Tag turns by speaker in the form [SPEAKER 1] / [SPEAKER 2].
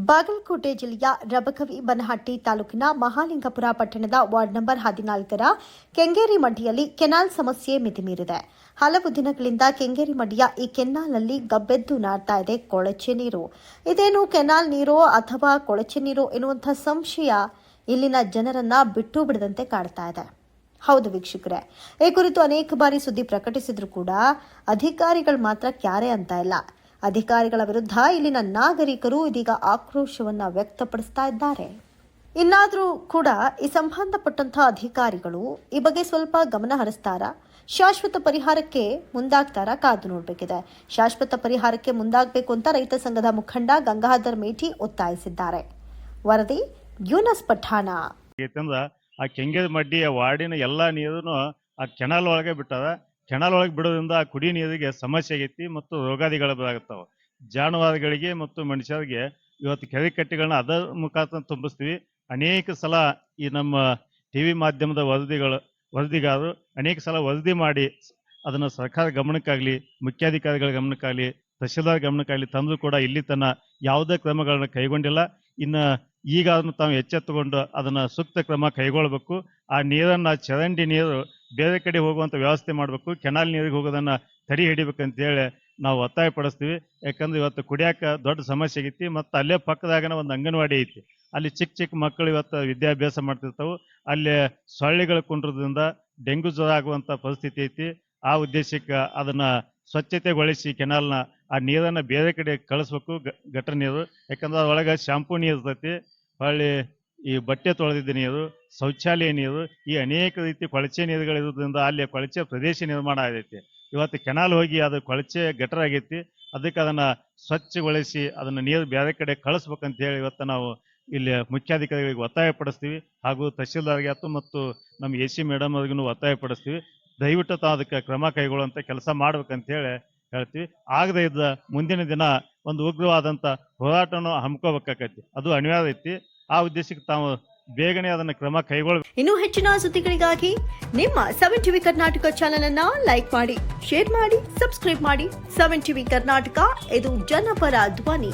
[SPEAKER 1] ಬಾಗಲಕೋಟೆ ಜಿಲ್ಲೆಯ ರಬಕವಿ ಬನಹಟ್ಟಿ ತಾಲೂಕಿನ ಮಹಾಲಿಂಗಪುರ ಪಟ್ಟಣದ ವಾರ್ಡ್ ನಂಬರ್ 14ರ ಕೆಂಗೇರಿ ಮಡ್ಡಿಯಲ್ಲಿ ಕೆನಾಲ್ ಸಮಸ್ಯೆ ಮಿತಿಮೀರಿದೆ. ಹಲವು ದಿನಗಳಿಂದ ಕೆಂಗೇರಿ ಮಡ್ಡಿಯ ಈ ಕೆನಾಲ್ನಲ್ಲಿ ಗಬ್ಬೆದ್ದು ನಾಡ್ತಾ ಇದೆ ಕೊಳಚೆ ನೀರು. ಇದೇನು ಕೆನಾಲ್ ನೀರೋ ಅಥವಾ ಕೊಳಚೆ ನೀರೋ ಎನ್ನುವಂಥ ಸಂಶಯ ಇಲ್ಲಿನ ಜನರನ್ನ ಬಿಟ್ಟು ಬಿಡದಂತೆ ಕಾಡ್ತಾ ಇದೆ. ಹೌದು ವೀಕ್ಷಕರೇ, ಈ ಕುರಿತು ಅನೇಕ ಬಾರಿ ಸುದ್ದಿ ಪ್ರಕಟಿಸಿದ್ರು ಕೂಡ ಅಧಿಕಾರಿಗಳು ಮಾತ್ರ ಕ್ಯಾರೆ ಅಂತ ಇಲ್ಲ. ಅಧಿಕಾರಿಗಳ ವಿರುದ್ಧ ಇಲ್ಲಿನ ನಾಗರಿಕರು ಇದೀಗ ಆಕ್ರೋಶವನ್ನ ವ್ಯಕ್ತಪಡಿಸ್ತಾ ಇದ್ದಾರೆ. ಇನ್ನಾದರೂ ಕೂಡ ಈ ಸಂಬಂಧಪಟ್ಟಂತಹ ಅಧಿಕಾರಿಗಳು ಈ ಬಗ್ಗೆ ಸ್ವಲ್ಪ ಗಮನ ಹರಿಸ್ತಾರಾ, ಶಾಶ್ವತ ಪರಿಹಾರಕ್ಕೆ ಮುಂದಾಗ್ತಾರಾ ಕಾದು ನೋಡಬೇಕಿದೆ. ಶಾಶ್ವತ ಪರಿಹಾರಕ್ಕೆ ಮುಂದಾಗಬೇಕು ಅಂತ ರೈತ ಸಂಘದ ಮುಖಂಡ ಗಂಗಾಧರ್ ಮೇಟಿ ಒತ್ತಾಯಿಸಿದ್ದಾರೆ. ವರದಿ ಯೂನಸ್ ಪಠಾಣ.
[SPEAKER 2] ಆ ಕೆಂಗೇರಿ ಮಡ್ಡಿಯ ವಾರ್ಡಿನ ಎಲ್ಲಾ ನೀರನ್ನು ಆ ಕೆನಾಲ್ ಒಳಗೆ ಬಿಟ್ಟದ. ಕೆನಾಲ್ ಒಳಗೆ ಬಿಡೋದ್ರಿಂದ ಆ ಕುಡಿ ನೀರಿಗೆ ಸಮಸ್ಯೆ ಆಗೈತಿ ಮತ್ತು ರೋಗಾದಿಗಳು ಬರಾಗತ್ತಾವ. ಜಾನುವಾರುಗಳಿಗೆ ಮತ್ತು ಮನುಷ್ಯರಿಗೆ ಇವತ್ತು ಕೆರೆ ಕಟ್ಟೆಗಳನ್ನ ಅದರ ಮುಖಾಂತರ ತುಂಬಿಸ್ತೀವಿ. ಅನೇಕ ಸಲ ಈ ನಮ್ಮ ಟಿವಿ ಮಾಧ್ಯಮದ ವರದಿಗಾರರು ಅನೇಕ ಸಲ ವರದಿ ಮಾಡಿ ಅದನ್ನ ಸರ್ಕಾರ ಗಮನಕ್ಕಾಗ್ಲಿ, ಮುಖ್ಯಾಧಿಕಾರಿಗಳ ಗಮನಕ್ಕಾಗ್ಲಿ, ತಹಶೀಲ್ದಾರ್ ಗಮನಕ್ಕಾಗ್ಲಿ ತಂದ್ರು ಕೂಡ ಇಲ್ಲಿ ತನ್ನ ಯಾವುದೇ ಕ್ರಮಗಳನ್ನ ಕೈಗೊಂಡಿಲ್ಲ. ಇನ್ನು ಈಗ ಅದನ್ನು ತಾವು ಎಚ್ಚೆತ್ತುಕೊಂಡು ಅದನ್ನ ಸೂಕ್ತ ಕ್ರಮ ಕೈಗೊಳ್ಳಬೇಕು. ಆ ನೀರನ್ನ ಚರಂಡಿ ನೀರು ಬೇರೆ ಕಡೆ ಹೋಗುವಂತ ವ್ಯವಸ್ಥೆ ಮಾಡಬೇಕು. ಕೆನಾಲ್ ನೀರಿಗೆ ಹೋಗೋದನ್ನ ತಡೆ ಹಿಡಿಬೇಕಂತ ಹೇಳಿ ನಾವು ಒತ್ತಾಯ ಪಡಿಸ್ತೀವಿ. ಯಾಕಂದ್ರೆ ಇವತ್ತು ಕುಡಿಯಾಕ ದೊಡ್ಡ ಸಮಸ್ಯೆ ಆಗೈತಿ. ಮತ್ತು ಅಲ್ಲೇ ಪಕ್ಕದಾಗನ ಒಂದು ಅಂಗನವಾಡಿ ಐತಿ. ಅಲ್ಲಿ ಚಿಕ್ಕ ಚಿಕ್ಕ ಮಕ್ಕಳು ಇವತ್ತು ವಿದ್ಯಾಭ್ಯಾಸ ಮಾಡ್ತಿರ್ತಾವೆ. ಅಲ್ಲಿ ಸೊಳ್ಳೆಗಳು ಕುಂಡ್ರದಿಂದ ಡೆಂಗು ಜ್ವರ ಆಗುವಂತ ಪರಿಸ್ಥಿತಿ ಐತಿ. ಆ ಉದ್ದೇಶಕ್ಕೆ ಅದನ್ನ ಸ್ವಚ್ಛತೆಗೊಳಿಸಿ ಕೆನಾಲ್ನ ಆ ನೀರನ್ನ ಬೇರೆ ಕಡೆ ಕಳಿಸ್ಬೇಕು, ಗಟರ್ ನೀರು. ಯಾಕಂದ್ರೆ ಅದ್ರೊಳಗೆ ಶಾಂಪೂ ನೀರು ಇರ್ತೈತಿ, ಹೊಳ್ಳಿ ಈ ಬಟ್ಟೆ ತೊಳೆದಿದ್ದ ನೀರು, ಶೌಚಾಲಯ ನೀರು, ಈ ಅನೇಕ ರೀತಿ ಕೊಳಚೆ ನೀರುಗಳಿರೋದ್ರಿಂದ ಅಲ್ಲಿ ಕೊಳಚೆ ಪ್ರದೇಶ ನಿರ್ಮಾಣ ಆಗೈತಿ. ಇವತ್ತು ಕೆನಾಲ್ ಹೋಗಿ ಅದು ಕೊಳಚೆ ಗಟರ್ ಆಗೈತಿ. ಅದಕ್ಕೆ ಅದನ್ನ ಸ್ವಚ್ಛಗೊಳಿಸಿ ಅದನ್ನ ನೀರು ಬೇರೆ ಕಡೆ ಕಳಿಸ್ಬೇಕಂತ ಹೇಳಿ ಇವತ್ತು ನಾವು ಇಲ್ಲಿ ಮುಖ್ಯಾಧಿಕಾರಿಗಳಿಗೆ ಒತ್ತಾಯ ಪಡಿಸ್ತೀವಿ. ಹಾಗೂ ತಹಶೀಲ್ದಾರ್ಗೆ ಆಯ್ತು ಮತ್ತು ನಮ್ಮ AC ಮೇಡಮ್ ಅವ್ರಿಗೂ ಒತ್ತಾಯ ಪಡಿಸ್ತೀವಿ. ದಯವಿಟ್ಟು ತಾವು ಅದಕ್ಕೆ ಕ್ರಮ ಕೈಗೊಳ್ಳುವಂತ ಕೆಲಸ ಮಾಡ್ಬೇಕಂತ ಹೇಳಿ ಹೇಳ್ತೀವಿ. ಆಗದೆ ಇದ್ದ ಮುಂದಿನ ದಿನ ಒಂದು ಉಗ್ರವಾದಂತ ಹೋರಾಟವನ್ನು ಹಮ್ಮಿಕೋಬೇಕಾಗೈತಿ, ಅದು ಅನಿವಾರ್ಯ ಐತಿ. ಆ ಉದ್ದೇಶಕ್ಕೆ ತಾವು ಬೇಗನೆ ಅದನ್ನ ಕ್ರಮ ಕೈಗೊಳ್ಬೇಕು.
[SPEAKER 1] ಇನ್ನು ಹೆಚ್ಚಿನ ಸುದ್ದಿಗಳಿಗಾಗಿ ನಿಮ್ಮ 7 ಟಿವಿ ಕರ್ನಾಟಕ ಚಾನೆಲ್ ಅನ್ನ ಲೈಕ್ ಮಾಡಿ, ಶೇರ್ ಮಾಡಿ, ಸಬ್ಸ್ಕ್ರೈಬ್ ಮಾಡಿ. 7 ಟಿವಿ ಕರ್ನಾಟಕ, ಇದು ಜನಪರ ಧ್ವನಿ.